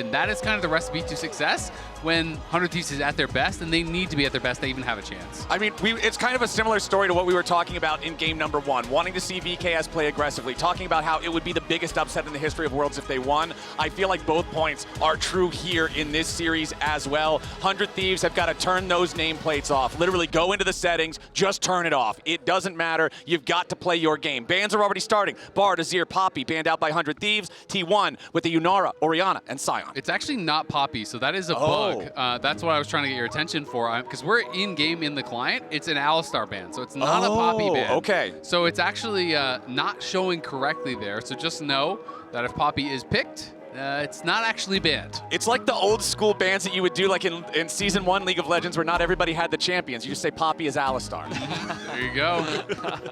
And that is kind of the recipe to success when 100 Thieves is at their best, and they need to be at their best to even have a chance. I mean, it's kind of a similar story to what we were talking about in game number 1, wanting to see VKS play aggressively, talking about how it would be the biggest upset in the history of Worlds if they won. I feel like both points are true here in this series as well. 100 Thieves have got to turn those nameplates off. Literally go into the settings, just turn it off. It doesn't matter. You've got to play your game. Bans are already starting. Bard, Azir, Poppy, banned out by 100 Thieves. T1 with the Yunara, Orianna, and Sion. It's actually not Poppy, so that is a bug. That's what I was trying to get your attention for, because we're in-game in the client. It's an Alistar ban, so it's not a Poppy ban. Okay. So it's actually not showing correctly there, so just know that if Poppy is picked, it's not actually banned. It's like the old school bans that you would do like in Season 1 League of Legends where not everybody had the champions. You just say Poppy is Alistar. There you go.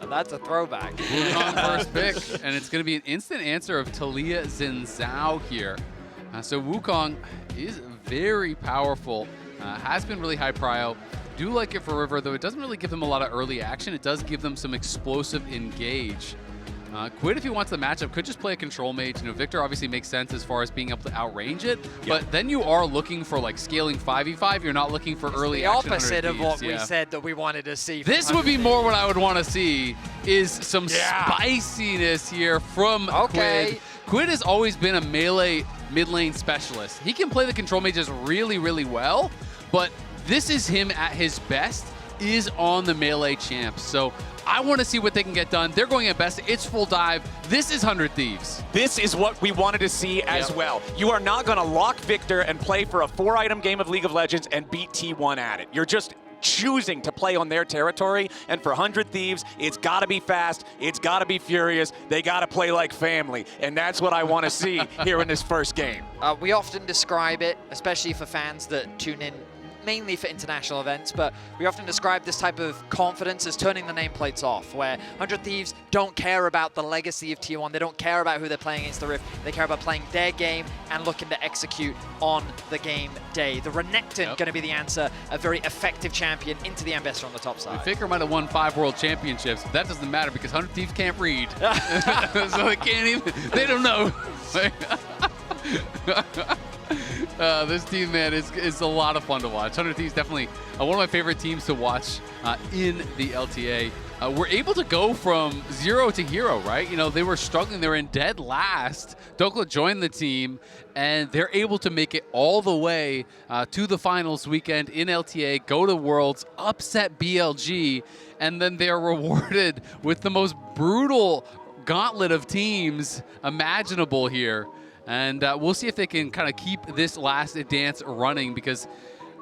That's a throwback. Wukong first pick, and it's going to be an instant answer of Taliyah Zhao here. So Wukong is very powerful, has been really high prio. Do like it for River, though it doesn't really give them a lot of early action. It does give them some explosive engage. Quid, if he wants the matchup, could just play a control mage. You know, Victor obviously makes sense as far as being able to outrange it, but then you are looking for like scaling 5v5. You're not looking for early action. The opposite of what we said that we wanted to see. This would be more what I would want to see, is some spiciness here from Quid. Quid has always been a melee mid lane specialist. He can play the control mages really, really well, but this is him at his best, is on the melee champs. So I want to see what they can get done. They're going at best. It's full dive. This is 100 Thieves. This is what we wanted to see as well. You are not going to lock Victor and play for a 4-item game of League of Legends and beat T1 at it. You're just choosing to play on their territory, and for 100 Thieves, it's got to be fast, it's got to be furious, they got to play like family, and that's what I want to see here in this first game. We often describe it, especially for fans that tune in mainly for international events, but we often describe this type of confidence as turning the nameplates off, where 100 Thieves don't care about the legacy of T1, they don't care about who they're playing against the Rift, they care about playing their game and looking to execute on the game day. The Renekton going to be the answer, a very effective champion into the Ambessa on the top side. Faker might have won 5 world championships, but that doesn't matter because 100 Thieves can't read. So they can't even, they don't know. This team, man, is a lot of fun to watch. 100 Thieves definitely one of my favorite teams to watch in the LTA. We're able to go from 0 to hero, right? You know, they were struggling. They were in dead last. Dhokla joined the team, and they're able to make it all the way to the finals weekend in LTA, go to Worlds, upset BLG, and then they're rewarded with the most brutal gauntlet of teams imaginable here. And we'll see if they can kind of keep this last dance running, because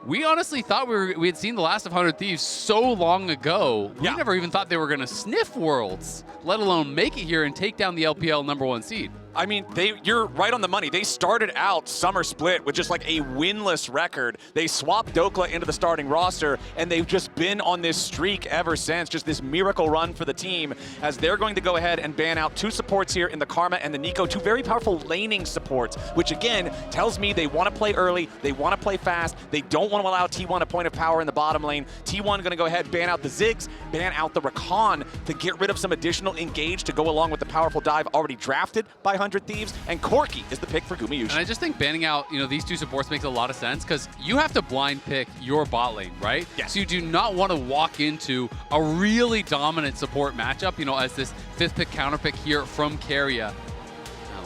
we honestly thought we had seen the last of 100 Thieves so long ago. We never even thought they were going to sniff Worlds, let alone make it here and take down the LPL #1 seed. I mean, you're right on the money. They started out Summer Split with just like a winless record. They swapped Dhokla into the starting roster, and they've just been on this streak ever since, just this miracle run for the team, as they're going to go ahead and ban out 2 supports here in the Karma and the Nico, 2 very powerful laning supports, which again tells me they want to play early, they want to play fast, they don't want to allow T1 a point of power in the bottom lane. T1 going to go ahead, ban out the Ziggs, ban out the Rakan to get rid of some additional engage to go along with the powerful dive already drafted by 100 Thieves, and Corki is the pick for Gumayusi. And I just think banning out, you know, these 2 supports makes a lot of sense, because you have to blind pick your bot lane, right? Yes. So you do not want to walk into a really dominant support matchup, you know, as this 5th pick counter pick here from Keria.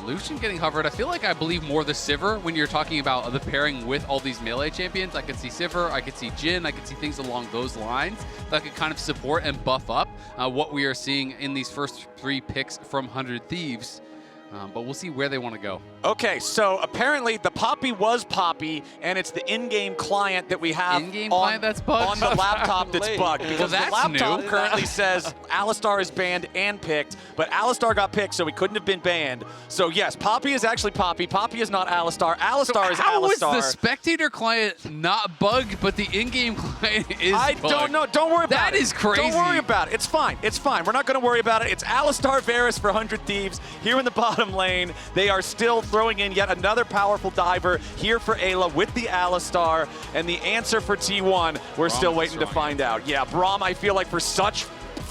Lucian getting hovered. I feel like I believe more the Sivir when you're talking about the pairing with all these melee champions. I could see Sivir, I could see Jhin, I could see things along those lines that could kind of support and buff up what we are seeing in these first 3 picks from 100 Thieves. But we'll see where they want to go. Okay, so apparently the Poppy was Poppy, and it's the in-game client that we have client that's bugged? on the laptop that's bugged. Because that's the laptop new. currently says Alistar is banned and picked, but Alistar got picked, so he couldn't have been banned. So yes, Poppy is actually Poppy. Poppy is not Alistar. Alistar is Alistar. How is the spectator client not bugged, but the in-game client is bugged? Don't know. Don't worry about it. That is crazy. Don't worry about it. It's fine. It's fine. We're not going to worry about it. It's Alistar Varus for 100 Thieves here in the bottom lane. They are still throwing in yet another powerful diver here for Eyla with the Alistar, and the answer for T1, we're still waiting to find out. Yeah, Braum, I feel like for such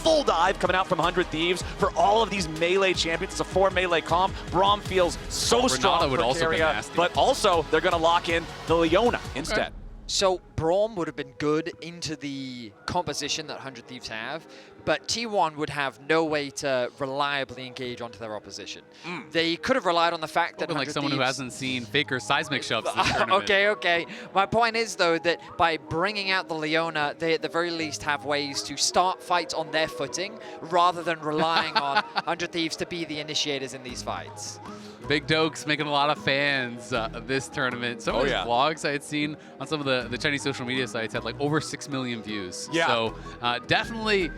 full dive coming out from 100 Thieves for all of these melee champions. It's a 4 melee comp. Braum feels so strong would for also be Keria, nasty. but also they're going to lock in the Leona instead. Okay. So Braum would have been good into the composition that 100 Thieves have, but T1 would have no way to reliably engage onto their opposition. They could have relied on the fact that 100 like someone Thieves who hasn't seen Faker's seismic shoves this tournament. Okay. My point is, though, that by bringing out the Leona, they at the very least have ways to start fights on their footing rather than relying on 100 Thieves to be the initiators in these fights. Big Dokes making a lot of fans of this tournament. Some of his vlogs I had seen on some of the Chinese social media sites had like over 6 million views. Yeah. So definitely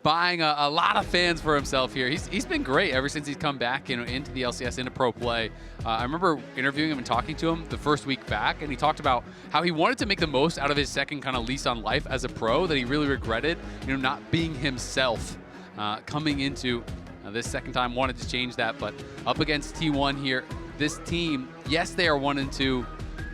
buying a lot of fans for himself here. He's been great ever since he's come back into the LCS, into pro play. I remember interviewing him and talking to him the first week back, and he talked about how he wanted to make the most out of his second kind of lease on life as a pro, that he really regretted, not being himself coming into this second time. Wanted to change that, but up against T1 here, this team, yes, they are 1-2,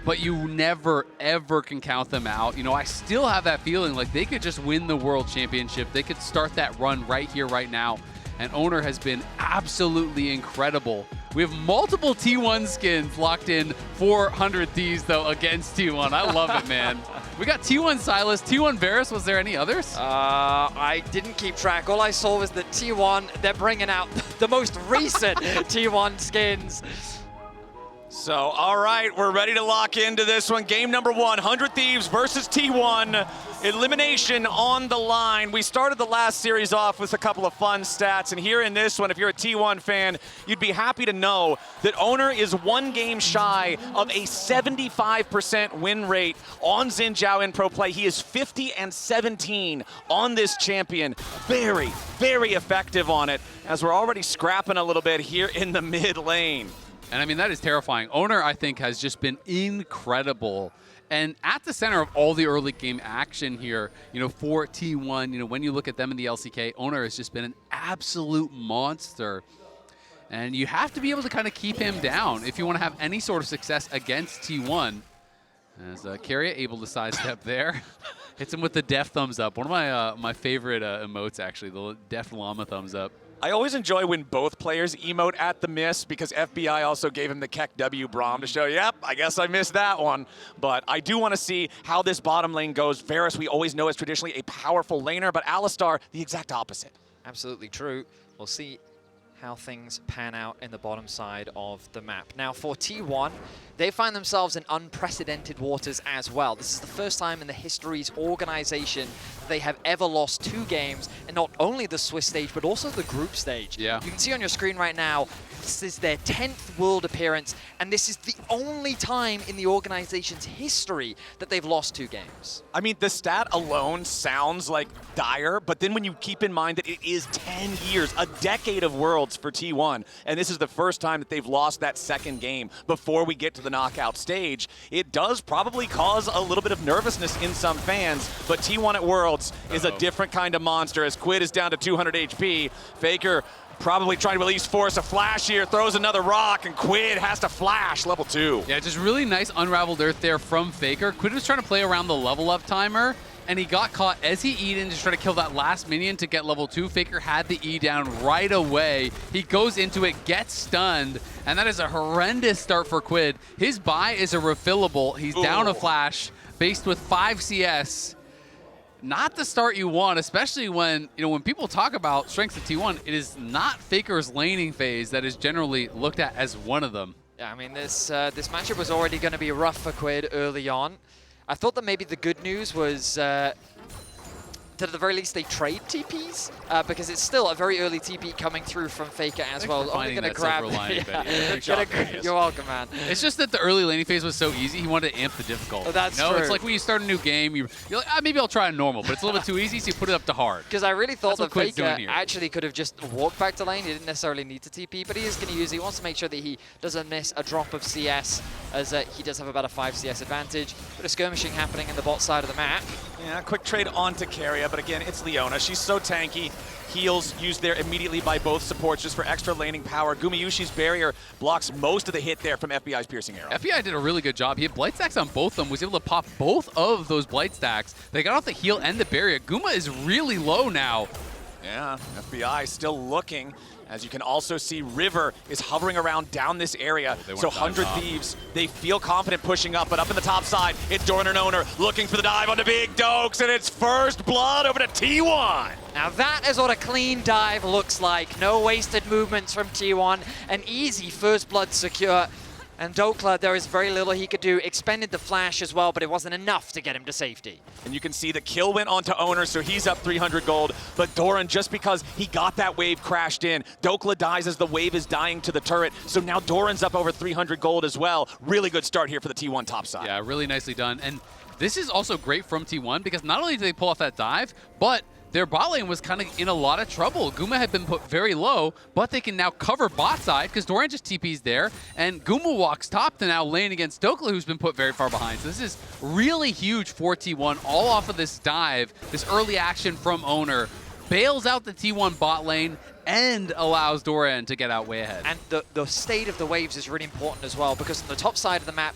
but you never, ever can count them out. I still have that feeling like they could just win the World Championship. They could start that run right here, right now. And Oner has been absolutely incredible. We have multiple T1 skins locked in 400 Thieves, though, against T1. I love it, man. We got T1 Sylas, T1 Varus. Was there any others? I didn't keep track. All I saw was that T1, they're bringing out the most recent T1 skins. So, all right, we're ready to lock into this one. Game number 1, 100 Thieves versus T1. Elimination on the line. We started the last series off with a couple of fun stats, and here in this one, if you're a T1 fan, you'd be happy to know that Oner is 1 game shy of a 75% win rate on Xin Zhao in pro play. He is 50-17 on this champion. Very, very effective on it, as we're already scrapping a little bit here in the mid lane. And I mean, that is terrifying. Oner, I think, has just been incredible. And at the center of all the early game action here, for T1, when you look at them in the LCK, Oner has just been an absolute monster. And you have to be able to kind of keep him down if you want to have any sort of success against T1. As Keria able to sidestep there. Hits him with the deaf thumbs up. One of my favorite emotes, actually, the deaf llama thumbs up. I always enjoy when both players emote at the miss, because FBI also gave him the Keck W Braum to show, yep, I guess I missed that one. But I do want to see how this bottom lane goes. Varus, we always know, is traditionally a powerful laner, but Alistar, the exact opposite. Absolutely true. We'll see how things pan out in the bottom side of the map. Now for T1, they find themselves in unprecedented waters as well. This is the first time in the history's organization that they have ever lost 2 games, and not only the Swiss stage, but also the group stage. Yeah. You can see on your screen right now, this is their 10th world appearance, and this is the only time in the organization's history that they've lost 2 games. I mean, the stat alone sounds like dire, but then when you keep in mind that it is 10 years, a decade of worlds for T1, and this is the first time that they've lost that second game before we get to the knockout stage, it does probably cause a little bit of nervousness in some fans, but T1 at Worlds is a different kind of monster, as Quid is down to 200 HP. Faker probably trying to at least force a flash here, throws another rock, and Quid has to flash level 2. Yeah, just really nice unraveled earth there from Faker. Quid was trying to play around the level up timer, and he got caught as he E'd in to try to kill that last minion to get level 2. Faker had the E down right away. He goes into it, gets stunned, and that is a horrendous start for Quid. His buy is a refillable. He's down a flash, faced with 5 CS. Not the start you want, especially when, when people talk about strengths of T1, it is not Faker's laning phase that is generally looked at as one of them. Yeah, I mean, this matchup was already going to be rough for Quid early on. I thought that maybe the good news was that at the very least they trade TPs, because it's still a very early TP coming through from Faker as well. Only going to grab. You're welcome, man. It's just that the early laning phase was so easy, he wanted to amp the difficulty. Oh, that's true. true. It's like when you start a new game, you're like, maybe I'll try on normal, but it's a little bit too easy, so you put it up to hard. Because I really thought that Quid's Faker actually could have just walked back to lane. He didn't necessarily need to TP, but he is going to use it. He wants to make sure that he doesn't miss a drop of CS, as he does have about a 5 CS advantage. Bit of skirmishing happening in the bot side of the map. Yeah, quick trade onto Keria, but again, it's Leona. She's so tanky. Heals used there immediately by both supports just for extra laning power. Gumayusi's barrier blocks most of the hit there from FBI's piercing arrow. FBI did a really good job. He had blight stacks on both of them, was able to pop both of those blight stacks. They got off the heal and the barrier. Guma is really low now. Yeah, FBI still looking. As you can also see, River is hovering around down this area. So 100 Thieves, they feel confident pushing up, but up in the top side, it's Doran and Oner looking for the dive onto Big Dokes, and it's first blood over to T1. Now that is what a clean dive looks like. No wasted movements from T1. An easy first blood secure. And Dhokla, there is very little he could do. Expended the flash as well, but it wasn't enough to get him to safety. And you can see the kill went onto Oner, so he's up 300 gold. But Doran, just because he got that wave crashed in, Dhokla dies as the wave is dying to the turret. So now Doran's up over 300 gold as well. Really good start here for the T1 top side. Yeah, really nicely done. And this is also great from T1 because not only did they pull off that dive, but their bot lane was kind of in a lot of trouble. Guma had been put very low, but they can now cover bot side because Doran just TP's there, and Guma walks top to now lane against Dhokla, who's been put very far behind. So this is really huge for T1, all off of this dive, this early action from Oner, bails out the T1 bot lane, and allows Doran to get out way ahead. And the state of the waves is really important as well, because on the top side of the map,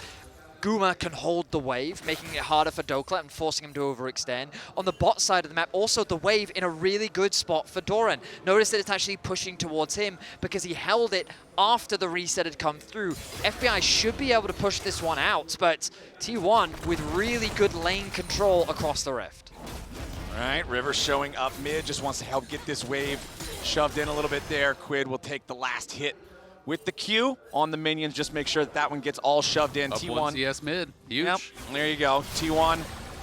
Guma can hold the wave, making it harder for Dhokla and forcing him to overextend. On the bot side of the map, also the wave in a really good spot for Doran. Notice that it's actually pushing towards him because he held it after the reset had come through. FBI should be able to push this one out, but T1 with really good lane control across the rift. All right, River showing up mid, just wants to help get this wave shoved in a little bit there. Quid will take the last hit with the Q on the minions, just make sure that that one gets all shoved in. Up T1. one CS mid, huge. Yep, there you go. T1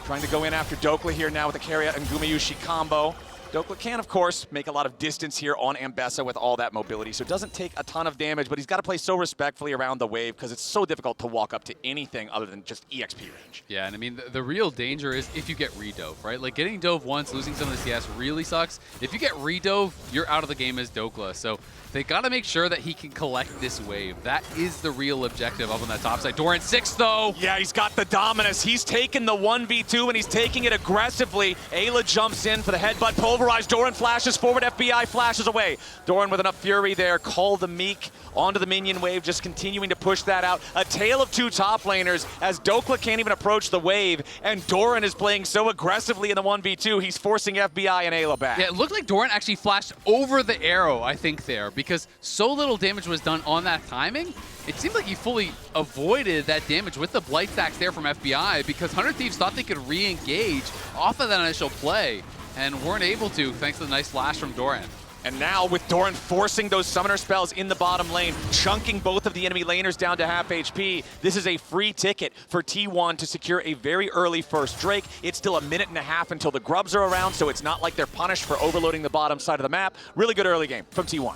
trying to go in after Dhokla here now with the Keria and Gumayusi combo. Dhokla can, of course, make a lot of distance here on Ambessa with all that mobility, so it doesn't take a ton of damage, but he's got to play so respectfully around the wave because it's so difficult to walk up to anything other than just EXP range. Yeah, and I mean, the real danger is if you get redove, right? Like, getting dove once, losing some of the CS really sucks. If you get redove, you're out of the game as Dhokla, so they got to make sure that he can collect this wave. That is the real objective up on that top side. Doran 6, though. Yeah, he's got the dominus. He's taking the 1v2, and he's taking it aggressively. Eyla jumps in for the headbutt. Pulverized. Doran flashes forward. FBI flashes away. Doran with enough fury there. Call the Meek onto the minion wave, just continuing to push that out. A tale of two top laners as Dhokla can't even approach the wave, and Doran is playing so aggressively in the 1v2. He's forcing FBI and Eyla back. Yeah, it looked like Doran actually flashed over the arrow, I think, there, because so little damage was done on that timing. It seemed like he fully avoided that damage with the blight stacks there from FBI because 100 Thieves thought they could re-engage off of that initial play and weren't able to thanks to the nice flash from Doran. And now with Doran forcing those summoner spells in the bottom lane, chunking both of the enemy laners down to half HP, this is a free ticket for T1 to secure a very early first Drake. It's still a minute and a half until the grubs are around, so it's not like they're punished for overloading the bottom side of the map. Really good early game from T1.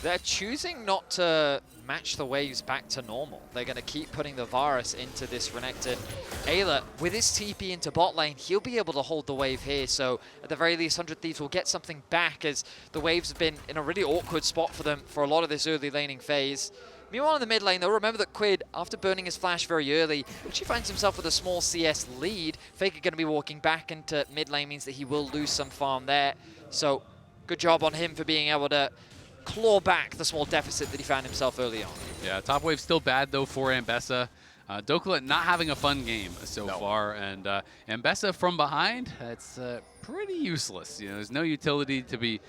They're choosing not to match the waves back to normal. They're going to keep putting the Varus into this Renekton. Eyla, with his TP into bot lane, he'll be able to hold the wave here. So at the very least, 100 Thieves will get something back as the waves have been in a really awkward spot for them for a lot of this early laning phase. Meanwhile, in the mid lane, they'll remember that Quid, after burning his flash very early, actually finds himself with a small CS lead. Faker going to be walking back into mid lane means that he will lose some farm there. So good job on him for being able to claw back the small deficit that he found himself early on. Yeah, top wave's still bad, though, for Ambessa. Dhokla not having a fun game so far, and Ambessa from behind, it's pretty useless. You know, there's no utility to be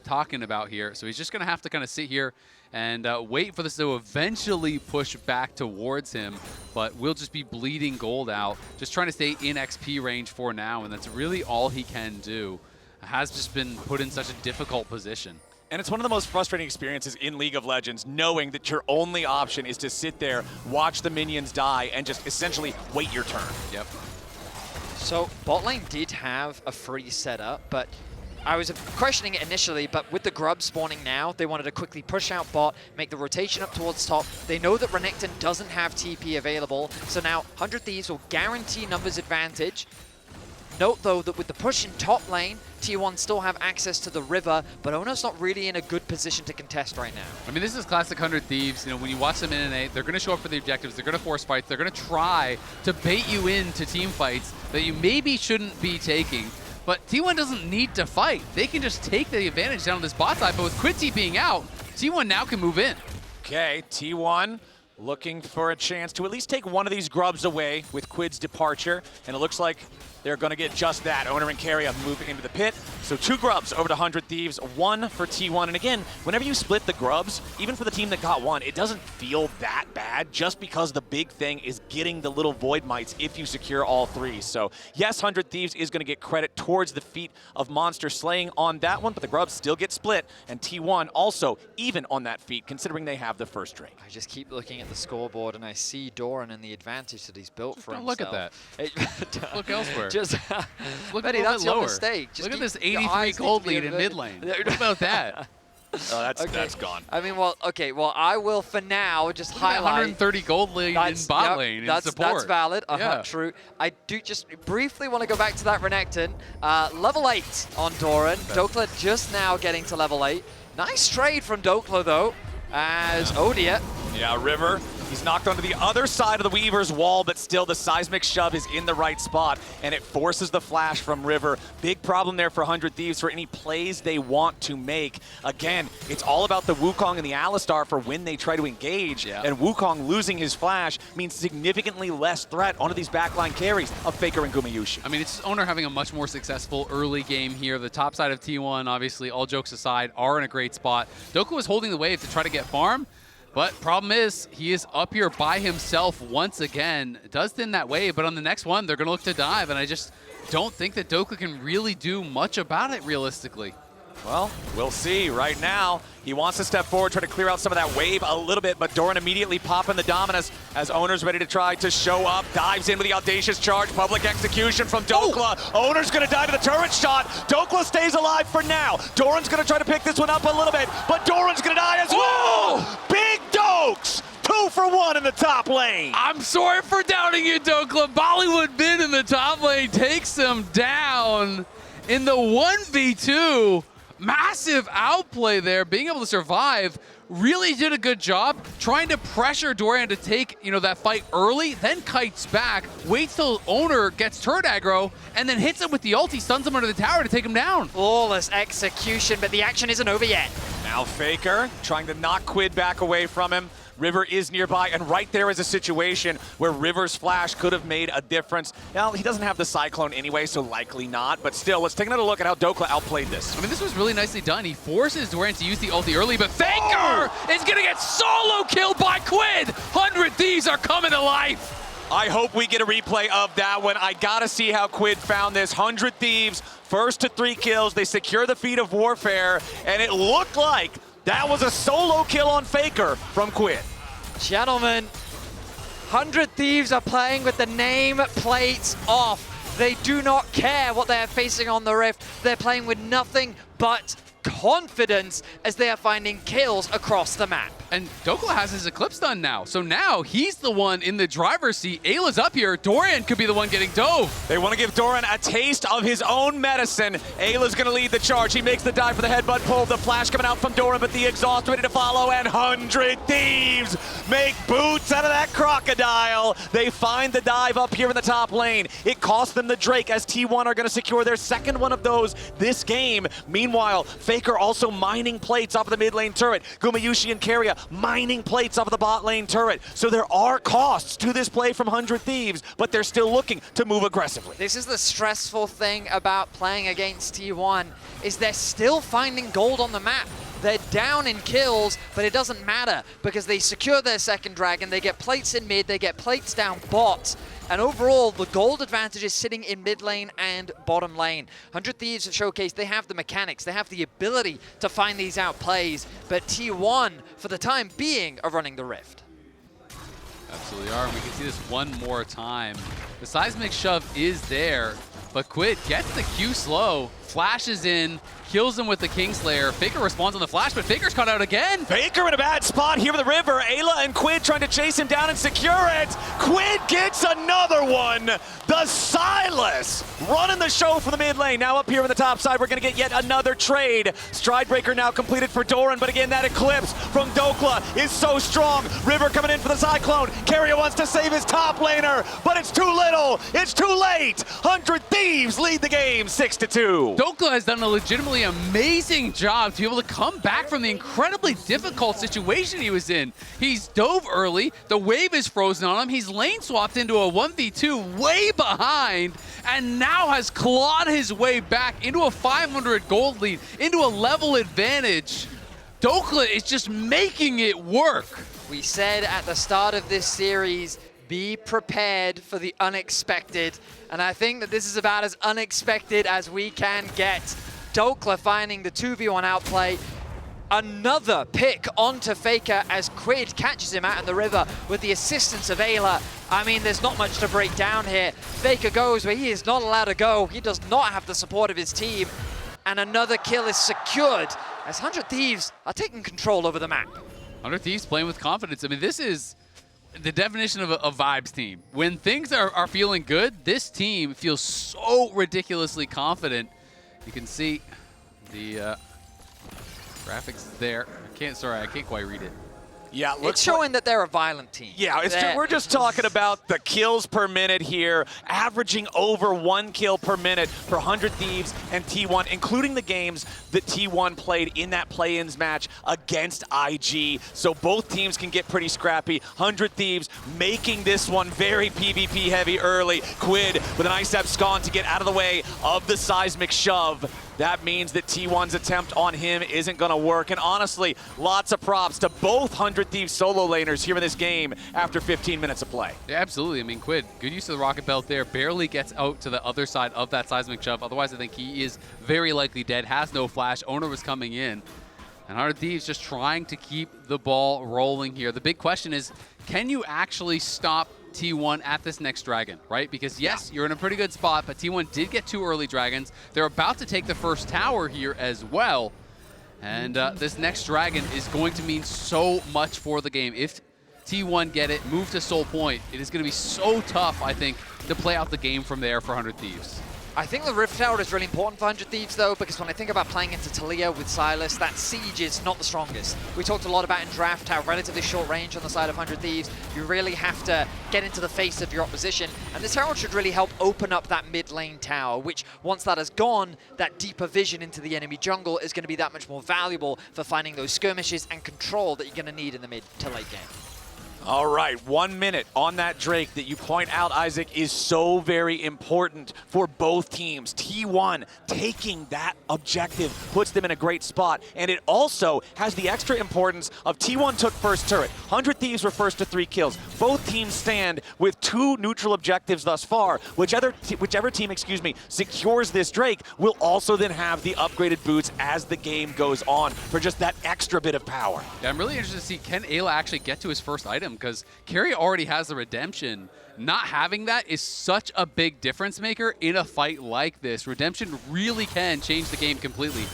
talking about here, so he's just going to have to kind of sit here and wait for this to eventually push back towards him, but we'll just be bleeding gold out, just trying to stay in XP range for now, and that's really all he can do. Has just been put in such a difficult position. And it's one of the most frustrating experiences in League of Legends, knowing that your only option is to sit there, watch the minions die, and just essentially wait your turn. Yep. So bot lane did have a free setup, but I was questioning it initially, but with the grub spawning now, they wanted to quickly push out bot, make the rotation up towards top. They know that Renekton doesn't have TP available, so now 100 Thieves will guarantee numbers advantage. Note, though, that with the push in top lane, T1 still have access to the river, but Oner's not really in a good position to contest right now. I mean, this is classic 100 Thieves. You know, when you watch them in an 8, they're going to show up for the objectives. They're going to force fights. They're going to try to bait you into team fights that you maybe shouldn't be taking. But T1 doesn't need to fight. They can just take the advantage down on this bot side. But with Quid being out, T1 now can move in. Okay, T1 looking for a chance to at least take one of these grubs away with Quid's departure, and it looks like they're going to get just that. Oner and Keria move into the pit. So 2 grubs over to 100 Thieves, 1 for T1. And again, whenever you split the grubs, even for the team that got 1, it doesn't feel that bad just because the big thing is getting the little Void Mites if you secure all 3. So yes, 100 Thieves is going to get credit towards the feat of monster slaying on that one, but the grubs still get split. And T1 also even on that feat, considering they have the first Drake. I just keep looking at the scoreboard and I see Doran and the advantage that he's built for himself. Look at that. Look elsewhere. Just look Betty, a little that's bit your lower. mistake. Just look at keep this your 83 eyes gold need to be lead in mid lane. What about that? Oh, Okay. that's gone. I mean, well, okay, well, I will for now just Look at that highlight. 130 gold lead in bot lane in that's support. valid. Yeah. True. I do just briefly want to go back to that Renekton. Level 8 on Doran. Dhokla just now getting to level 8. Nice trade from Dhokla, though, as Odia. Yeah, River. He's knocked onto the other side of the Weaver's wall, but still the seismic shove is in the right spot, and it forces the flash from River. Big problem there for 100 Thieves for any plays they want to make. Again, it's all about the Wukong and the Alistar for when they try to engage, and Wukong losing his flash means significantly less threat onto these backline carries of Faker and Gumayusi. I mean, it's Oner having a much more successful early game here. The top side of T1, obviously, all jokes aside, are in a great spot. Dhokla was holding the wave to try to get farm, but problem is, he is up here by himself once again. Does thin that wave, but on the next one, they're going to look to dive, and I just don't think that Dhokla can really do much about it realistically. Well, we'll see. Right now, he wants to step forward, try to clear out some of that wave a little bit, but Doran immediately popping the Dominus as Oner's ready to try to show up. Dives in with the audacious charge. Public execution from Dhokla. Oner's going to die to the turret shot. Dhokla stays alive for now. Doran's going to try to pick this one up a little bit, but Doran's going to die as well. Big Dokes! 2 for 1 in the top lane. I'm sorry for doubting you, Dhokla. Bollywood Bin in the top lane takes him down in the 1v2. Massive outplay there, being able to survive. Really did a good job trying to pressure Doran to take, that fight early, then kites back, waits till Oner gets turret aggro, and then hits him with the ulti, stuns him under the tower to take him down. Flawless execution, but the action isn't over yet. Now Faker trying to knock Quid back away from him. River is nearby, and right there is a situation where River's flash could have made a difference. Now, he doesn't have the Cyclone anyway, so likely not, but still, let's take another look at how Dhokla outplayed this. I mean, this was really nicely done. He forces Doran to use the ulti early, but Faker is going to get solo killed by Quid. 100 Thieves are coming to life. I hope we get a replay of that one. I gotta see how Quid found this. 100 Thieves, first to 3 kills. They secure the feat of Warfare, and it looked like that was a solo kill on Faker from Quid. Gentlemen, 100 Thieves are playing with the name plates off. They do not care what they are facing on the Rift. They're playing with nothing but confidence as they are finding kills across the map. And Dhokla has his Eclipse done now. So now he's the one in the driver's seat. Ayla's up here. Doran could be the one getting dove. They want to give Doran a taste of his own medicine. Ayla's going to lead the charge. He makes the dive for the headbutt pull. The flash coming out from Doran, but the exhaust ready to follow. And 100 Thieves make boots out of that crocodile. They find the dive up here in the top lane. It cost them the Drake as T1 are going to secure their second one of those this game. Meanwhile, Faker also mining plates off of the mid lane turret. Gumayusi and Keria mining plates off of the bot lane turret. So there are costs to this play from 100 Thieves, but they're still looking to move aggressively. This is the stressful thing about playing against T1, is they're still finding gold on the map. They're down in kills, but it doesn't matter because they secure their second dragon, they get plates in mid, they get plates down bot, and overall, the gold advantage is sitting in mid lane and bottom lane. 100 Thieves have showcased they have the mechanics, they have the ability to find these outplays, but T1, for the time being, are running the Rift. Absolutely are, and we can see this one more time. The seismic shove is there, but Quid gets the Q slow, flashes in, kills him with the Kingslayer. Faker responds on the flash, but Faker's caught out again. Faker in a bad spot here with the River. Eyla and Quid trying to chase him down and secure it. Quid gets another one. The Sylas running the show for the mid lane. Now up here in the top side, we're going to get yet another trade. Stridebreaker now completed for Doran, but again, that Eclipse from Dhokla is so strong. River coming in for the Cyclone. Keria wants to save his top laner, but it's too little. It's too late. 100 Thieves lead the game 6-2. Dhokla has done a legitimately amazing job to be able to come back from the incredibly difficult situation he was in. He's dove early, the wave is frozen on him, he's lane swapped into a 1v2 way behind, and now has clawed his way back into a 500 gold lead, into a level advantage. Dhokla is just making it work. We said at the start of this series, be prepared for the unexpected. And I think that this is about as unexpected as we can get. Dhokla finding the 2v1 outplay. Another pick onto Faker as Quid catches him out in the river with the assistance of Eyla. I mean, there's not much to break down here. Faker goes where he is not allowed to go. He does not have the support of his team. And another kill is secured as 100 Thieves are taking control over the map. 100 Thieves playing with confidence. I mean, this is the definition of a vibes team. When things are feeling good, this team feels so ridiculously confident. You can see the graphics there. I can't quite read it. Yeah, it's showing that they're a violent team. Yeah, we're just talking about the kills per minute here, averaging over 1 kill per minute for 100 Thieves and T1, including the games that T1 played in that play-ins match against IG. So both teams can get pretty scrappy. 100 Thieves making this one very PvP heavy early. Quid with a nice abscond to get out of the way of the seismic shove. That means that T1's attempt on him isn't going to work. And honestly, lots of props to both 100 Thieves solo laners here in this game after 15 minutes of play. Yeah, absolutely. I mean, Quid, good use of the rocket belt there. Barely gets out to the other side of that seismic shove. Otherwise, I think he is very likely dead. Has no flash. Oner was coming in. And 100 Thieves just trying to keep the ball rolling here. The big question is, can you actually stop T1 at this next dragon, right? Because yes, you're in a pretty good spot, but T1 did get 2 early dragons. They're about to take the first tower here as well. And this next dragon is going to mean so much for the game. If T1 get it, move to Soul Point, it is going to be so tough, I think, to play out the game from there for 100 Thieves. I think the Rift Tower is really important for 100 Thieves, though, because when I think about playing into Taliyah with Sylas, that siege is not the strongest. We talked a lot about in draft how relatively short range on the side of 100 Thieves. You really have to get into the face of your opposition, and this tower should really help open up that mid lane tower, which once that has gone, that deeper vision into the enemy jungle is going to be that much more valuable for finding those skirmishes and control that you're going to need in the mid to late game. All right, 1 minute on that Drake that you point out, Isaac, is so very important for both teams. T1 taking that objective puts them in a great spot, and it also has the extra importance of T1 took first turret. 100 Thieves were first to 3 kills. Both teams stand with 2 neutral objectives thus far. Whichever team, secures this Drake will also then have the upgraded boots as the game goes on for just that extra bit of power. Yeah, I'm really interested to see, can Eyla actually get to his first item? Because Keria already has the redemption. Not having that is such a big difference maker in a fight like this. Redemption really can change the game completely.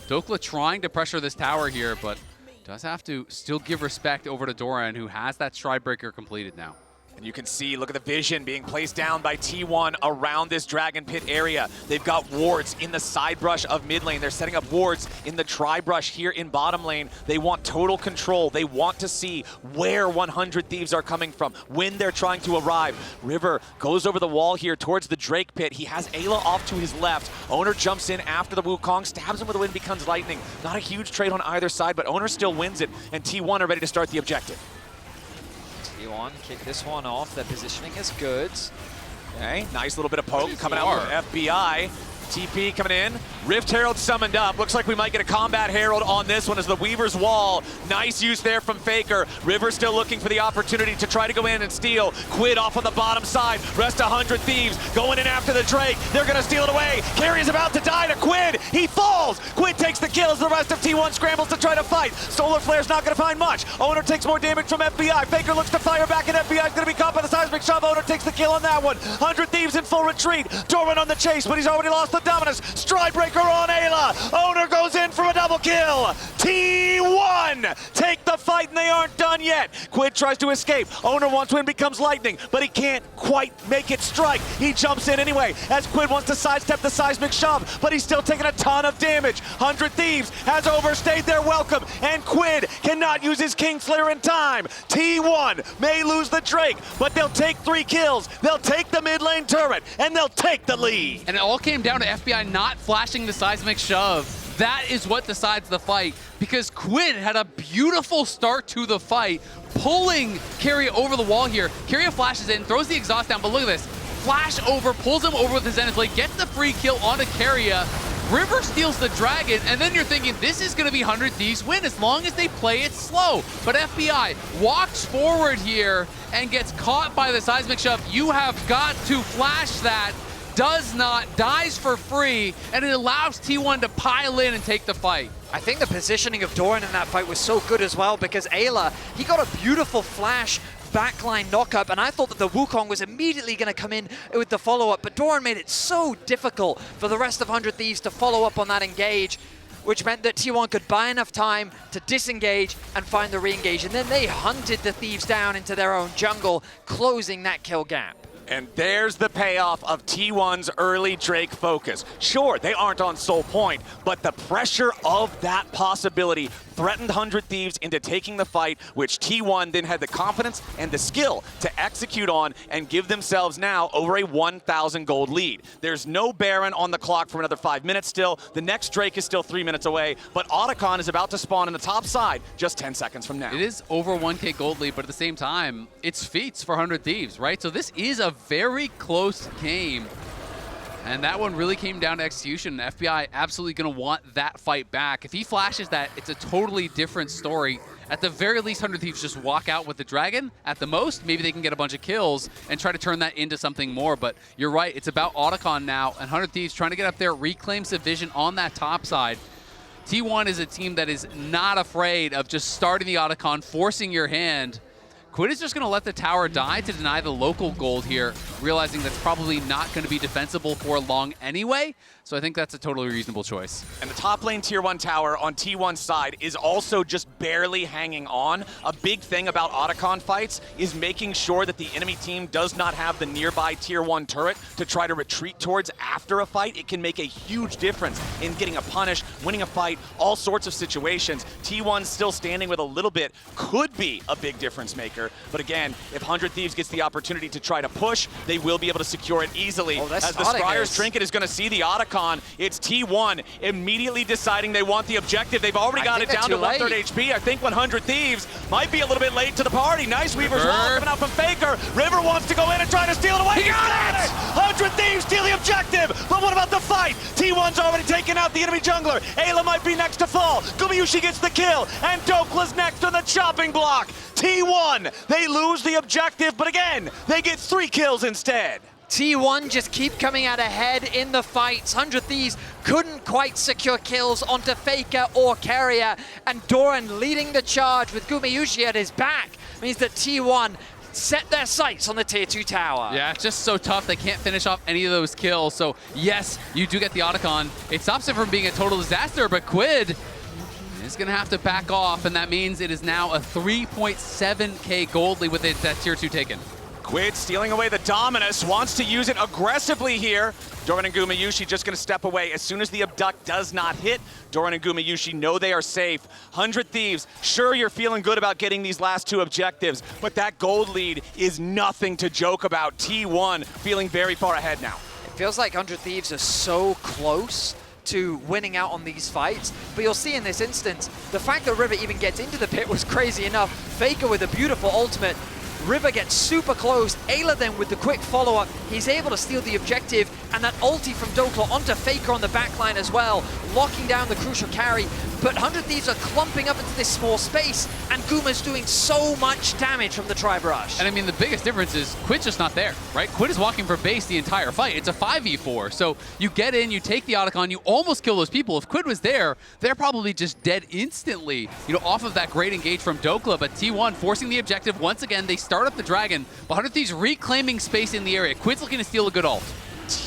Dhokla trying to pressure this tower here, but does have to still give respect over to Doran, who has that Stride Breaker completed now. And you can see, look at the vision being placed down by T1 around this Dragon Pit area. They've got wards in the side brush of mid lane. They're setting up wards in the tri-brush here in bottom lane. They want total control. They want to see where 100 Thieves are coming from, when they're trying to arrive. River goes over the wall here towards the Drake Pit. He has Eyla off to his left. Oner jumps in after the Wukong, stabs him with the wind, becomes lightning. Not a huge trade on either side, but Oner still wins it, and T1 are ready to start the objective. T1 kick this one off. Their positioning is good. Okay, nice little bit of poke coming out with FBI. TP coming in. Rift Herald summoned up. Looks like we might get a Combat Herald on this one as the Weaver's Wall. Nice use there from Faker. River still looking for the opportunity to try to go in and steal. Quid off on the bottom side. Rest 100 Thieves going in after the Drake. They're going to steal it away. Keria's about to die to Quid. He falls. Quid takes the kill as the rest of T1 scrambles to try to fight. Solar Flare's not going to find much. Oner takes more damage from FBI. Faker looks to fire back, and FBI's going to be caught by the seismic shove. Oner takes the kill on that one. 100 Thieves in full retreat. Doran on the chase, but he's already lost the dominance. Stride Breaker on Eyla. Oner goes in for a double kill. T1 take the the fight, and they aren't done yet. Quid tries to escape. Oner wants to win, becomes lightning, but he can't quite make it strike. He jumps in anyway, as Quid wants to sidestep the seismic shove, but he's still taking a ton of damage. 100 Thieves has overstayed their welcome, and Quid cannot use his Kingslayer in time. T1 may lose the Drake, but they'll take 3 kills. They'll take the mid lane turret, and they'll take the lead. And it all came down to FBI not flashing the seismic shove. That is what decides the fight, because Quid had a beautiful start to the fight, pulling Keria over the wall here. Keria flashes in, throws the exhaust down, but look at this. Flash over, pulls him over with his Zenith Blade, gets the free kill onto Keria. River steals the dragon, and then you're thinking this is going to be 100 Thieves win as long as they play it slow. But FBI walks forward here and gets caught by the seismic shove. You have got to flash that. Does not, dies for free, and it allows T1 to pile in and take the fight. I think the positioning of Doran in that fight was so good as well, because Eyla, he got a beautiful flash backline knockup, and I thought that the Wukong was immediately going to come in with the follow-up, but Doran made it so difficult for the rest of 100 Thieves to follow up on that engage, which meant that T1 could buy enough time to disengage and find the re-engage, and then they hunted the Thieves down into their own jungle, closing that kill gap. And there's the payoff of T1's early Drake focus. Sure, they aren't on Soul Point, but the pressure of that possibility threatened 100 Thieves into taking the fight, which T1 then had the confidence and the skill to execute on and give themselves now over a 1,000 gold lead. There's no Baron on the clock for another 5 minutes still. The next Drake is still 3 minutes away, but Otacon is about to spawn in the top side just 10 seconds from now. It is over 1K gold lead, but at the same time, it's feats for 100 Thieves, right? So this is a very close game. And that one really came down to execution. FBI absolutely going to want that fight back. If he flashes that, it's a totally different story. At the very least, 100 Thieves just walk out with the dragon. At the most, maybe they can get a bunch of kills and try to turn that into something more. But you're right, it's about Otacon now. And 100 Thieves trying to get up there, reclaim some vision on that top side. T1 is a team that is not afraid of just starting the Otacon, forcing your hand. Quid is just going to let the tower die to deny the local gold here, realizing that's probably not going to be defensible for long anyway. So I think that's a totally reasonable choice. And the top lane tier 1 tower on T1's side is also just barely hanging on. A big thing about Otacon fights is making sure that the enemy team does not have the nearby tier 1 turret to try to retreat towards after a fight. It can make a huge difference in getting a punish, winning a fight, all sorts of situations. T1 still standing with a little bit could be a big difference maker. But again, if 100 Thieves gets the opportunity to try to push, they will be able to secure it easily. Oh, as the Scryer's Trinket is going to see the Otacon, it's T1 immediately deciding they want the objective. They've already got it down to 1/3 HP. I think 100 Thieves might be a little bit late to the party. Nice Weaver's Wall coming out from Faker. River wants to go in and try to steal it away. He got it! 100 Thieves steal the objective, but what about the fight? T1's already taken out the enemy jungler. Eyla might be next to fall. Gumayusi gets the kill, and Dhokla's next on the chopping block. T1, they lose the objective, but again, they get 3 kills instead. T1 just keep coming out ahead in the fights. 100 Thieves couldn't quite secure kills onto Faker or Keria, and Doran leading the charge with Gumayusi at his back means that T1 set their sights on the tier 2 tower. Yeah, it's just so tough. They can't finish off any of those kills. So yes, you do get the Otacon. It stops it from being a total disaster, but Quid is going to have to back off, and that means it is now a 3.7K gold lead with that tier 2 taken. Quid stealing away the Dominus, wants to use it aggressively here. Doran and Gumayusi just going to step away. As soon as the abduct does not hit, Doran and Gumayusi know they are safe. 100 Thieves, sure you're feeling good about getting these last 2 objectives, but that gold lead is nothing to joke about. T1 feeling very far ahead now. It feels like 100 Thieves are so close to winning out on these fights, but you'll see in this instance, the fact that River even gets into the pit was crazy enough. Faker with a beautiful ultimate. River gets super close. Eyla then with the quick follow-up, he's able to steal the objective, and that ulti from Dhokla onto Faker on the backline as well, locking down the crucial carry. But 100 Thieves are clumping up into this small space, and Guma's doing so much damage from the Tribe Rush. And I mean, the biggest difference is Quid's just not there, right? Quid is walking for base the entire fight. It's a 5v4, so you get in, you take the Otacon, you almost kill those people. If Quid was there, they're probably just dead instantly, off of that great engage from Dhokla. But T1 forcing the objective once again. They start up the dragon, but 100 Thieves reclaiming space in the area. Quid's looking to steal a good ult.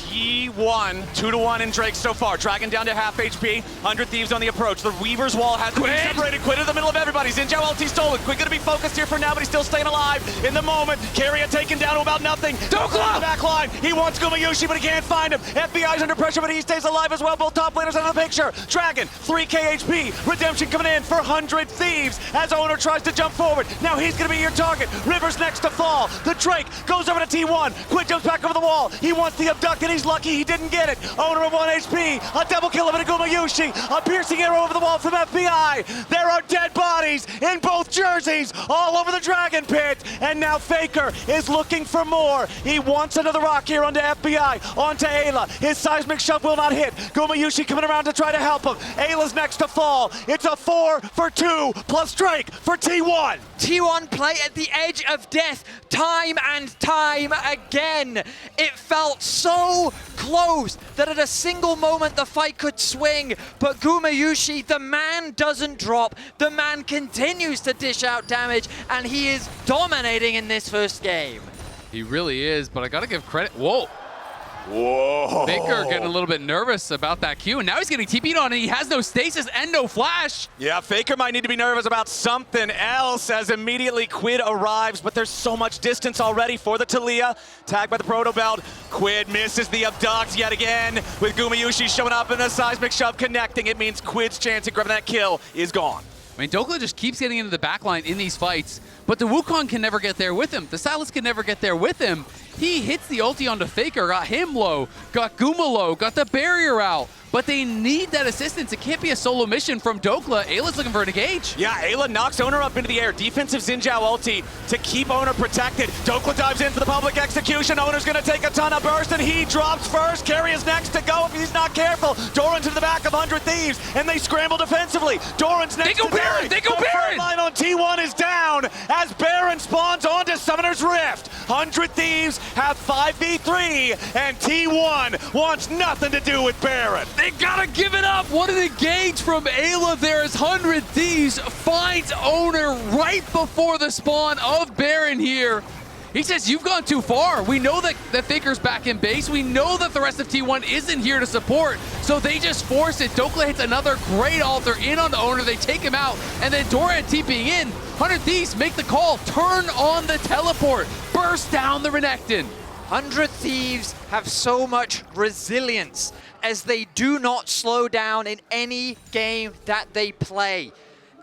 T1, 2-1 in Drake so far. Dragon down to half HP. 100 Thieves on the approach. The Weaver's Wall has to be separated. Quid in the middle of everybody. Zhao ulti stolen. Quid gonna be focused here for now, but he's still staying alive in the moment. Keria taken down to about nothing. Dhokla! The back line. He wants Gumayusi, but he can't find him. FBI's under pressure, but he stays alive as well. Both top laners out of the picture. Dragon, 3k HP. Redemption coming in for 100 Thieves as Oner tries to jump forward. Now he's gonna be your target. River's next to fall. The Drake goes over to T1. Quid jumps back over the wall. He wants the abduct, and he's lucky he didn't get it. Oner at 1 HP. A double kill of it to Gumayusi. A piercing arrow over the wall from FBI. There are dead bodies in both jerseys all over the Dragon Pit. And now Faker is looking for more. He wants another rock here onto FBI, onto Eyla. His seismic shove will not hit. Gumayusi coming around to try to help him. Eyla's next to fall. It's a 4 for 2 plus Drake for T1. T1 play at the edge of death time and time again. It felt so close that at a single moment the fight could swing, but Gumayusi, the man doesn't drop. The man continues to dish out damage, and he is dominating in this first game. He really is, but I gotta give credit. Whoa. Whoa. Faker getting a little bit nervous about that Q, and now he's getting TP'd on, and he has no stasis and no flash. Yeah, Faker might need to be nervous about something else as immediately Quid arrives, but there's so much distance already for the Taliyah. Tagged by the Proto Belt. Quid misses the abduct yet again with Gumayusi showing up in the seismic shove connecting. It means Quid's chance at grabbing that kill is gone. I mean, Dhokla just keeps getting into the backline in these fights, but the Wukong can never get there with him. The Sylas can never get there with him. He hits the ulti onto Faker, got him low, got Guma low, got the barrier out, but they need that assistance. It can't be a solo mission from Dhokla. Ayla's looking for an engage. Yeah, Eyla knocks Oner up into the air. Defensive Zhao ulti to keep Oner protected. Dhokla dives in for the public execution. Oner's gonna take a ton of burst, and he drops first. Keria's next to go if he's not careful. Doran to the back of 100 Thieves, and they scramble defensively. Doran's next to Baron. They go Baron! The front line on T1 is down as Baron spawns onto Summoner's Rift. 100 Thieves have 5v3, and T1 wants nothing to do with Baron. They gotta give it up. What an engage from Eyla there as 100 Thieves finds Oner right before the spawn of Baron here. He says, you've gone too far. We know that Faker's back in base. We know that the rest of T1 isn't here to support. So they just force it. Dhokla hits another great ult. They're in on Oner. They take him out. And then Doran TPing in. 100 Thieves make the call. Turn on the teleport. Burst down the Renekton. 100 Thieves have so much resilience as they do not slow down in any game that they play.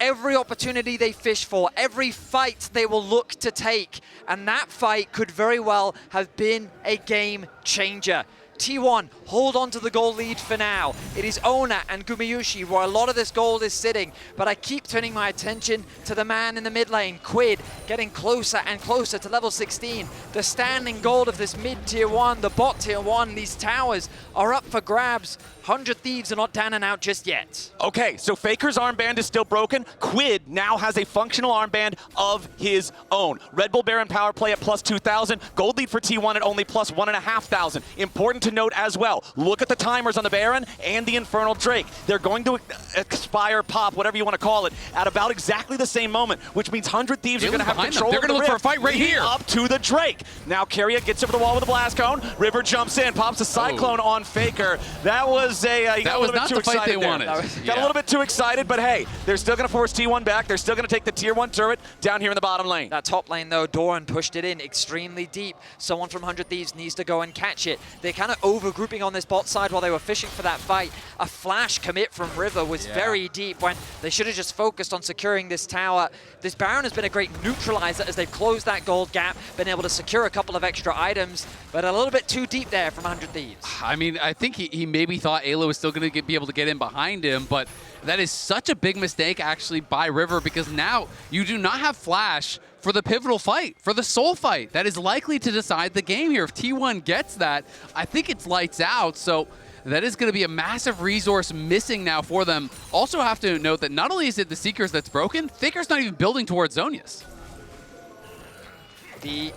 Every opportunity they fish for, every fight they will look to take, and that fight could very well have been a game changer. T1 hold on to the gold lead for now. It is Oner and Gumayusi where a lot of this gold is sitting, but I keep turning my attention to the man in the mid lane, Quid, getting closer and closer to level 16. The standing gold of this mid tier 1, the bot tier 1, these towers are up for grabs. 100 Thieves are not down and out just yet. Okay, so Faker's armband is still broken. Quid now has a functional armband of his own. Red Bull Baron power play at plus 2,000. Gold lead for T1 at only plus 1,500. Important to note as well, look at the timers on the Baron and the Infernal Drake. They're going to expire, pop, whatever you want to call it, at about exactly the same moment, which means 100 Thieves are going to have control They're of going to the look for a Rift, fight right here. up to the Drake. Now Keria gets over the wall with a blast cone. River jumps in, pops a Cyclone on Faker. That was a that was not the fight they wanted. Got a little bit too excited, but hey, they're still going to force T1 back. They're still going to take the tier 1 turret down here in the bottom lane. That top lane though, Doran pushed it in extremely deep. Someone from 100 Thieves needs to go and catch it. They're kind of over-grouping on this bot side while they were fishing for that fight. A flash commit from River was very deep when they should have just focused on securing this tower. This Baron has been a great neutralizer as they've closed that gold gap, been able to secure a couple of extra items, but a little bit too deep there from 100 Thieves. I mean, I think he maybe thought Ayla was still going to be able to get in behind him, but that is such a big mistake actually by River, because now you do not have flash for the pivotal fight, for the soul fight that is likely to decide the game here. If T1 gets that, I think it's lights out. So that is going to be a massive resource missing now for them. Also have to note that not only is it the Seekers that's broken, Faker's not even building towards Zonius. The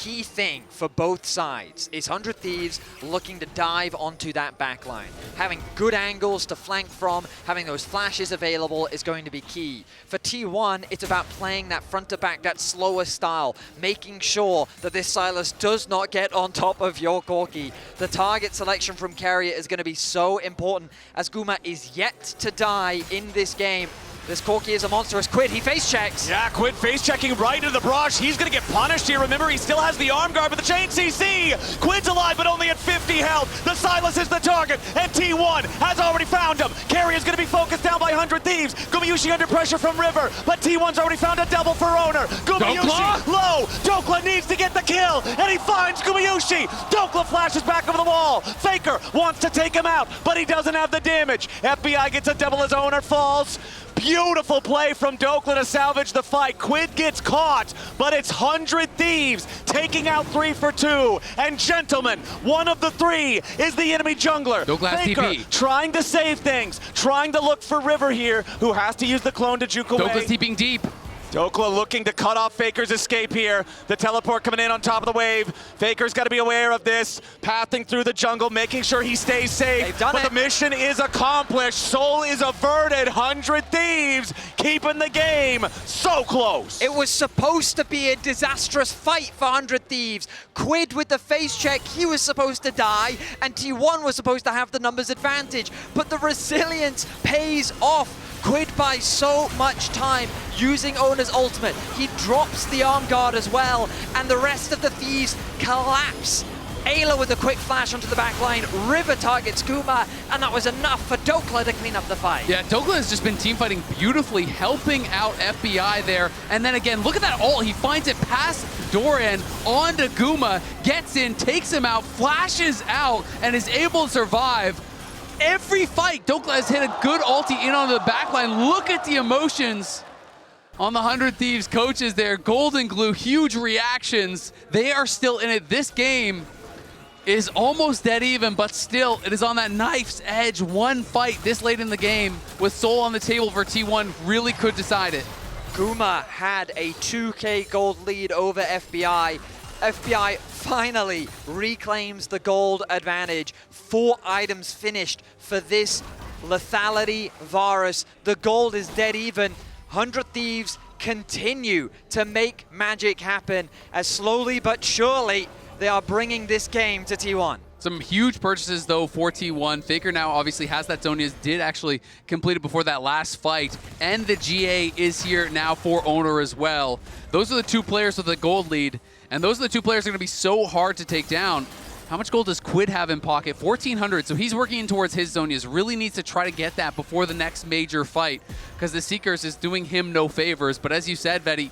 key thing for both sides is 100 Thieves looking to dive onto that backline. Having good angles to flank from, having those flashes available is going to be key. For T1, it's about playing that front to back, that slower style, making sure that this Sylas does not get on top of your Corki. The target selection from Keria is going to be so important, as Guma is yet to die in this game. This Corki is a monster as Quid, he face checks. Yeah, Quid face checking right into the brush. He's gonna get punished here. Remember, he still has the arm guard, but the chain CC. Quid's alive, but only at 50 health. The Sylas is the target, and T1 has already found him. Keria is gonna be focused down by 100 Thieves. Gumayusi under pressure from River, but T1's already found a double for Oner. Gumayusi low. Dhokla needs to get the kill, and he finds Gumayusi. Dhokla flashes back over the wall. Faker wants to take him out, but he doesn't have the damage. FBI gets a double as Oner falls. Beautiful play from Dhokla to salvage the fight. Quid gets caught, but it's 100 Thieves taking out 3 for 2. And gentlemen, one of the 3 is the enemy jungler. Faker TP. trying to save things, trying to look for River here, who has to use the clone to juke away. Dokla's TPing deep. Dhokla looking to cut off Faker's escape here. The teleport coming in on top of the wave. Faker's got to be aware of this. Pathing through the jungle, making sure he stays safe. They've done but it. The mission is accomplished. Soul is averted. 100 Thieves keeping the game so close. It was supposed to be a disastrous fight for 100 Thieves. Quid with the face check, he was supposed to die, and T1 was supposed to have the numbers advantage. But the resilience pays off. Quid buys so much time using Oner's ultimate. He drops the arm guard as well, and the rest of the Thieves collapse. Eyla with a quick flash onto the backline, River targets Guma, and that was enough for Dhokla to clean up the fight. Yeah, Dhokla has just been team fighting beautifully, helping out FBI there. And then again, look at that ult. He finds it past Doran onto Guma, gets in, takes him out, flashes out, and is able to survive. Every fight, Dhokla has hit a good ulti in onto the backline. Look at the emotions on the 100 Thieves coaches there. Golden glue, huge reactions. They are still in it. This game is almost dead even, but still, it is on that knife's edge. One fight this late in the game with Soul on the table for T1 really could decide it. Guma had a 2k gold lead over FBI. FBI finally reclaims the gold advantage. 4 items finished for this lethality Varus. The gold is dead even. 100 Thieves continue to make magic happen as slowly but surely they are bringing this game to T1. Some huge purchases, though, for T1. Faker now obviously has that Zonia's, did actually complete it before that last fight. And the GA is here now for Oner as well. Those are the 2 players with the gold lead. And those are the 2 players that are going to be so hard to take down. How much gold does Quid have in pocket? 1,400, so he's working towards his Zonias. Really needs to try to get that before the next major fight, because the Seekers is doing him no favors. But as you said, Vedi,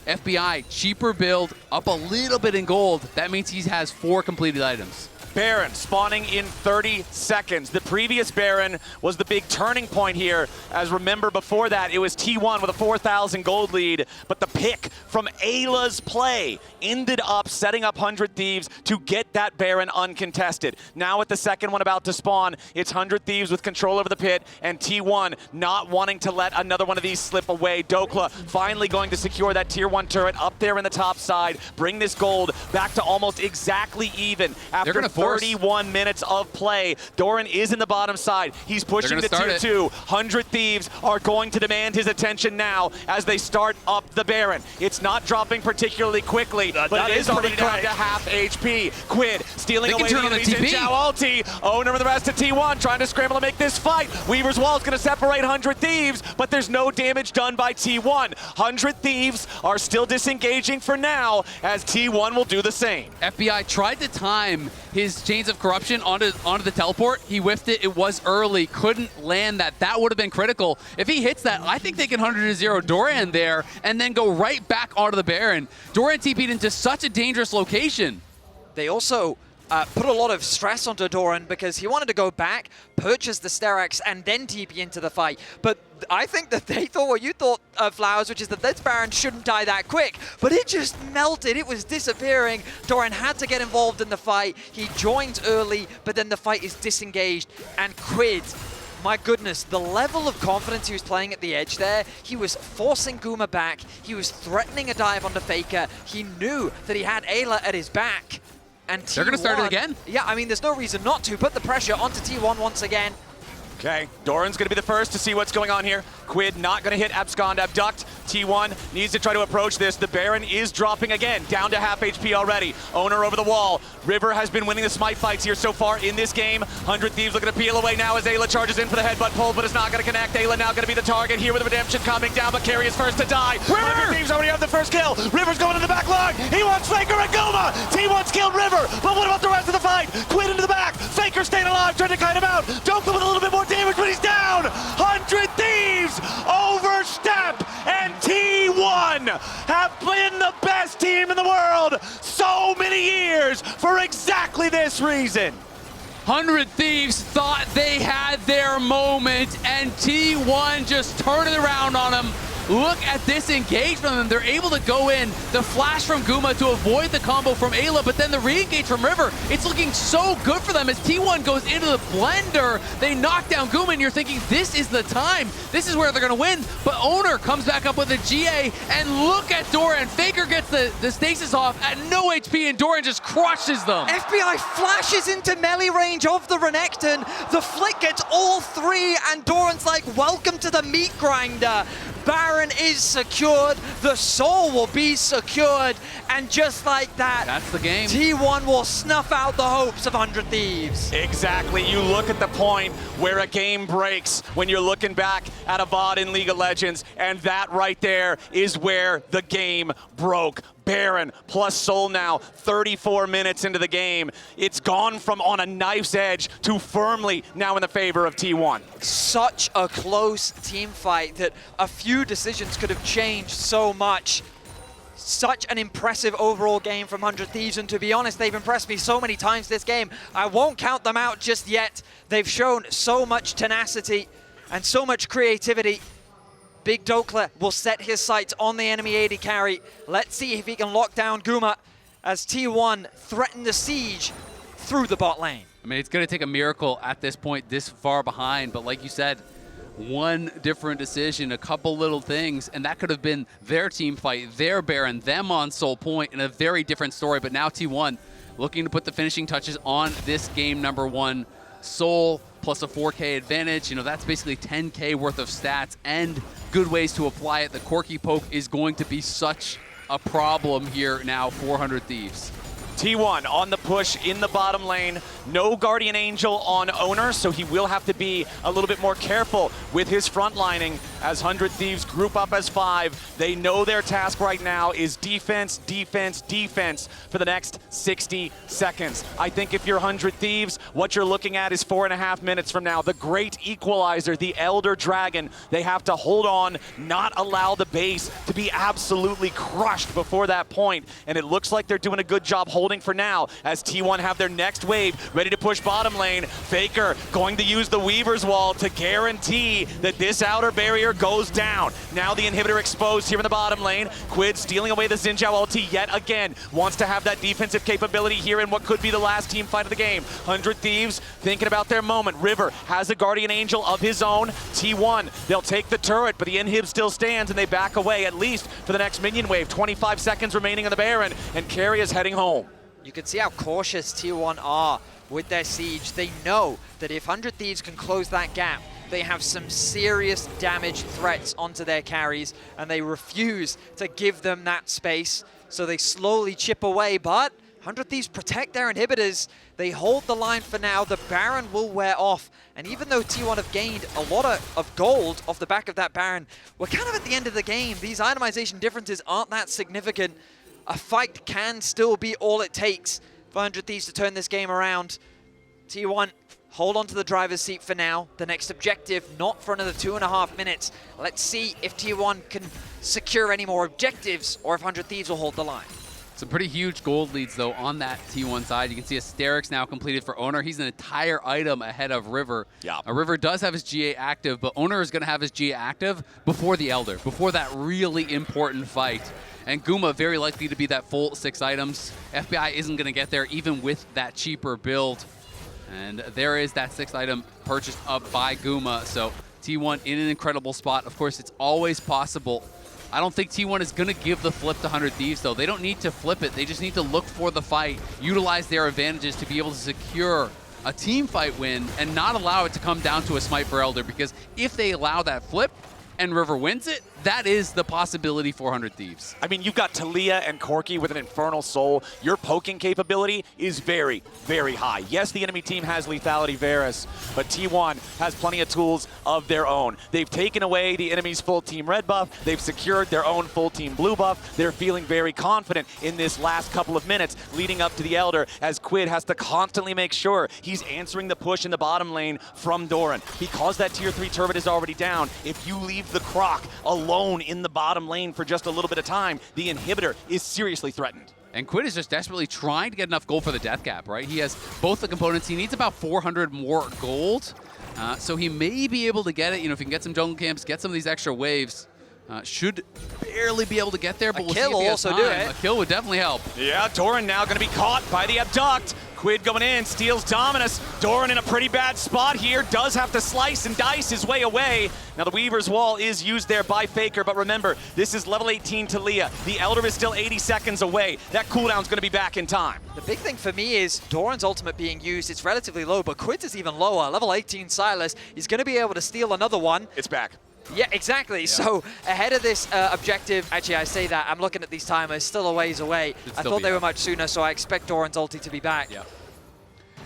FBI, cheaper build, up a little bit in gold. That means he has 4 completed items. Baron spawning in 30 seconds. The previous Baron was the big turning point here. As remember before that, it was T1 with a 4,000 gold lead, but the pick from Ayla's play ended up setting up 100 Thieves to get that Baron uncontested. Now with the second one about to spawn, it's 100 Thieves with control over the pit, and T1 not wanting to let another one of these slip away. Dhokla finally going to secure that tier 1 turret up there in the top side, bring this gold back to almost exactly even after 31 minutes of play. Doran is in the bottom side. He's pushing to tier 2. 100 Thieves are going to demand his attention now as they start up the Baron. It's not dropping particularly quickly, but it is already down to half HP. Quid stealing away the enemies in Zhao ulti. Oner with the rest of T1 trying to scramble to make this fight. Weaver's Wall is going to separate 100 Thieves, but there's no damage done by T1. 100 Thieves are still disengaging for now as T1 will do the same. FBI tried to time his Chains of Corruption onto the teleport. He whiffed it. It was early. Couldn't land that. That would have been critical. If he hits that, I think they can 100-0 Doran there and then go right back onto the Baron. Doran TP'd into such a dangerous location. They also put a lot of stress onto Doran because he wanted to go back, purchase the Sterak's, and then TP into the fight. But I think that they thought what you thought, Flowers, which is that this Baron shouldn't die that quick. But it just melted. It was disappearing. Doran had to get involved in the fight. He joins early, but then the fight is disengaged. And Quid my goodness, the level of confidence he was playing at the edge there, he was forcing Guma back, he was threatening a dive onto Faker, he knew that he had Eyla at his back, and T1... They're going to start it again? Yeah, I mean, there's no reason not to. Put the pressure onto T1 once again. Okay, Doran's going to be the first to see what's going on here. Quid not going to hit Abscond, Abduct. T1 needs to try to approach this. The Baron is dropping again, down to half HP already. Oner over the wall. River has been winning the smite fights here so far in this game. 100 Thieves looking to peel away now as Eyla charges in for the headbutt pull, but it's not going to connect. Eyla now going to be the target here with the redemption coming down, but Keria is first to die. 100 Thieves already have the first kill. River's going to the back line. He wants Faker and Guma. T1's killed River, but what about the rest of the fight? Quid into the back. Faker staying alive, trying to kite him out. Dhokla with a little bit more damage, but he's down. 100 Thieves overstep, and T1 have been the best team in the world so many years for exactly this reason. 100 Thieves thought they had their moment, and T1 just turned it around on them. Look at this engagement, and they're able to go in. The flash from Guma to avoid the combo from Eyla, but then the re-engage from River. It's looking so good for them as T1 goes into the blender. They knock down Guma, and you're thinking, this is the time. This is where they're going to win. But Oner comes back up with a GA, and look at Doran. Faker gets the stasis off at no HP, and Doran just crushes them. FBI flashes into melee range of the Renekton. The flick gets all three, and Doran's like, welcome to the meat grinder. Baron is secured, the soul will be secured, and just like that, that's the game. T1 will snuff out the hopes of 100 Thieves. Exactly, you look at the point where a game breaks when you're looking back at a VOD in League of Legends, and that right there is where the game broke. Baron plus Soul now, 34 minutes into the game. It's gone from on a knife's edge to firmly now in the favor of T1. Such a close team fight that a few decisions could have changed so much. Such an impressive overall game from 100 Thieves, and to be honest, they've impressed me so many times this game. I won't count them out just yet. They've shown so much tenacity and so much creativity. Big Dhokla will set his sights on the enemy AD carry. Let's see if he can lock down Guma as T1 threaten the siege through the bot lane. I mean, it's going to take a miracle at this point, this far behind, but like you said, one different decision, a couple little things, and that could have been their team fight, their Baron, them on Soul Point, in a very different story. But now T1 looking to put the finishing touches on this game number one. Soul plus a 4K advantage, you know, that's basically 10K worth of stats and good ways to apply it. The Corki poke is going to be such a problem here now for 100 Thieves. T1 on the push in the bottom lane. No Guardian Angel on Oner, so he will have to be a little bit more careful with his front lining as 100 Thieves group up as 5. They know their task right now is defense, defense, defense for the next 60 seconds. I think if you're 100 Thieves, what you're looking at is 4.5 minutes from now. The great equalizer, the Elder Dragon. They have to hold on, not allow the base to be absolutely crushed before that point. And it looks like they're doing a good job holding for now as T1 have their next wave ready to push bottom lane. Faker going to use the Weaver's Wall to guarantee that this outer barrier goes down. Now the inhibitor exposed here in the bottom lane. Quid stealing away the Zhao ulti yet again. Wants to have that defensive capability here in what could be the last team fight of the game. 100 Thieves thinking about their moment. River has a Guardian Angel of his own. T1, they'll take the turret, but the inhib still stands and they back away at least for the next minion wave. 25 seconds remaining on the Baron, and Keria is heading home. You can see how cautious T1 are with their siege. They know that if 100 Thieves can close that gap, they have some serious damage threats onto their carries, and they refuse to give them that space. So they slowly chip away, but 100 Thieves protect their inhibitors. They hold the line for now. The Baron will wear off. And even though T1 have gained a lot of gold off the back of that Baron, we're kind of at the end of the game. These itemization differences aren't that significant. A fight can still be all it takes for 100 Thieves to turn this game around. T1, hold on to the driver's seat for now. The next objective, not for another 2.5 minutes. Let's see if T1 can secure any more objectives or if 100 Thieves will hold the line. Some pretty huge gold leads, though, on that T1 side. You can see Asterix now completed for Oner. He's an entire item ahead of River. Yeah. River does have his GA active, but Oner is going to have his GA active before the Elder, before that really important fight. And Guma very likely to be that full 6 items. FBI isn't going to get there even with that cheaper build. And there is that 6th item purchased up by Guma. So T1 in an incredible spot. Of course, it's always possible. I don't think T1 is going to give the flip to 100 Thieves, though. They don't need to flip it. They just need to look for the fight, utilize their advantages to be able to secure a team fight win and not allow it to come down to a smite for Elder, because if they allow that flip and River wins it, that is the possibility for 100 Thieves. I mean, you've got Taliyah and Corki with an Infernal Soul. Your poking capability is very, very high. Yes, the enemy team has lethality Varus, but T1 has plenty of tools of their own. They've taken away the enemy's full team red buff. They've secured their own full team blue buff. They're feeling very confident in this last couple of minutes leading up to the Elder, as Quid has to constantly make sure he's answering the push in the bottom lane from Doran. Because that tier 3 turret is already down, if you leave the Croc alone in the bottom lane for just a little bit of time, the inhibitor is seriously threatened. And Quid is just desperately trying to get enough gold for the death cap, right? He has both the components. He needs about 400 more gold. So he may be able to get it. You know, if he can get some jungle camps, get some of these extra waves, should barely be able to get there, but we'll see if he has time. A kill would definitely help. Yeah, Doran now going to be caught by the abduct. Quid going in, steals Dominus. Doran in a pretty bad spot here, does have to slice and dice his way away. Now the Weaver's Wall is used there by Faker, but remember, this is level 18 Taliyah. The Elder is still 80 seconds away. That cooldown's going to be back in time. The big thing for me is Doran's ultimate being used. It's relatively low, but Quid's is even lower. Level 18 Sylas, he's going to be able to steal another one. It's back. Yeah, exactly. Yeah. So ahead of this objective, actually I say that, I'm looking at these timers, still a ways away. I thought they were much sooner, so I expect Doran's ulti to be back. Yeah.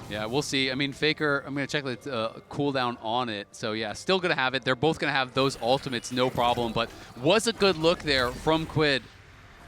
Yeah, we'll see. I mean, Faker, I'm going to check the cooldown on it. So, yeah, still going to have it. They're both going to have those ultimates, no problem. But was a good look there from Quid.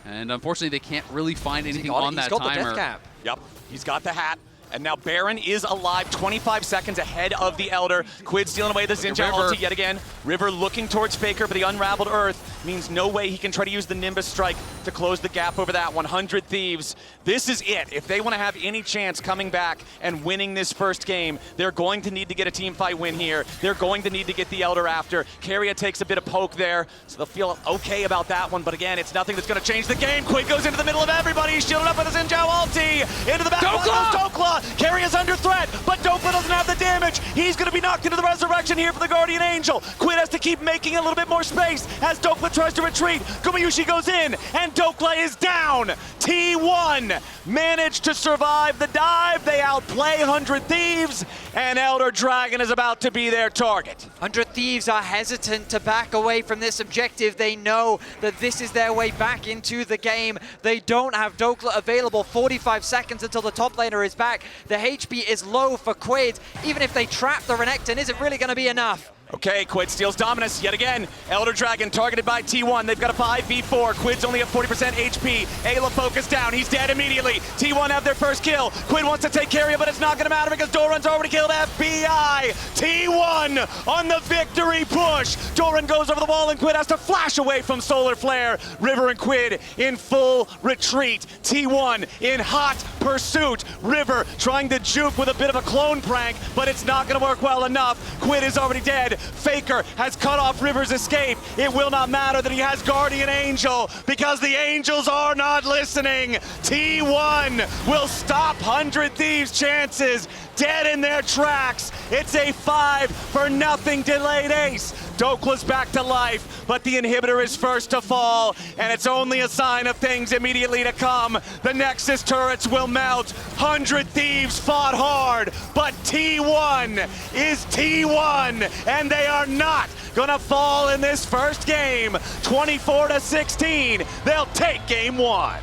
And unfortunately, they can't really find anything on that timer. He's got the death cap. Yep, he's got the hat. And now Baron is alive, 25 seconds ahead of the Elder. Quid stealing away the Xinjiang ulti yet again. River looking towards Faker, but the unraveled Earth means no way he can try to use the Nimbus Strike to close the gap over that. 100 Thieves. This is it. If they want to have any chance coming back and winning this first game, they're going to need to get a team fight win here. They're going to need to get the Elder after. Keria takes a bit of poke there, so they'll feel okay about that one. But again, it's nothing that's going to change the game. Quid goes into the middle of everybody. He's shielded up with his Zhao ulti. Into the back. Dhokla! Keria's under threat, but Dhokla doesn't have the damage. He's going to be knocked into the resurrection here for the Guardian Angel. Quid has to keep making a little bit more space as Dhokla tries to retreat. Gumayusi goes in, and Dhokla is down. T1 managed to survive the dive. They outplay 100 Thieves, and Elder Dragon is about to be their target. 100 Thieves are hesitant to back away from this objective. They know that this is their way back into the game. They don't have Dhokla available. 45 seconds until the top laner is back. The HP is low for Quid. Even if they trap the Renekton, is it really going to be enough? Okay, Quid steals Dominus yet again. Elder Dragon targeted by T1. They've got a 5v4. Quid's only at 40% HP. Eyla focused down. He's dead immediately. T1 have their first kill. Quid wants to take Keria, but it's not going to matter because Doran's already killed FBI. T1 on the victory push. Doran goes over the wall and Quid has to flash away from Solar Flare. River and Quid in full retreat. T1 in hot pursuit. River trying to juke with a bit of a clone prank, but it's not going to work well enough. Quid is already dead. Faker has cut off River's escape. It will not matter that he has Guardian Angel because the Angels are not listening. T1 will stop 100 Thieves' chances dead in their tracks. It's a 5-0 delayed ace. Dhokla's back to life, but the inhibitor is first to fall, and it's only a sign of things immediately to come. The Nexus turrets will melt. 100 Thieves fought hard, but T1 is T1, and they are not gonna fall in this first game. 24-16, they'll take game one.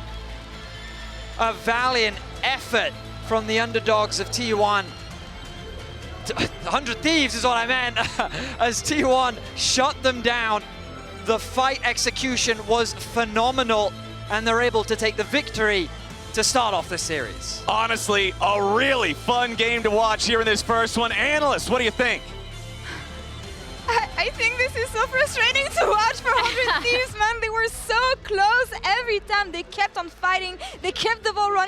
A valiant effort from the underdogs of T1. 100 Thieves is what I meant, as T1 shut them down. The fight execution was phenomenal, and they're able to take the victory to start off this series. Honestly, a really fun game to watch here in this first one. Analysts, what do you think? I think this is so frustrating to watch for 100 Thieves, man. They were so close every time. They kept on fighting. They kept the ball running.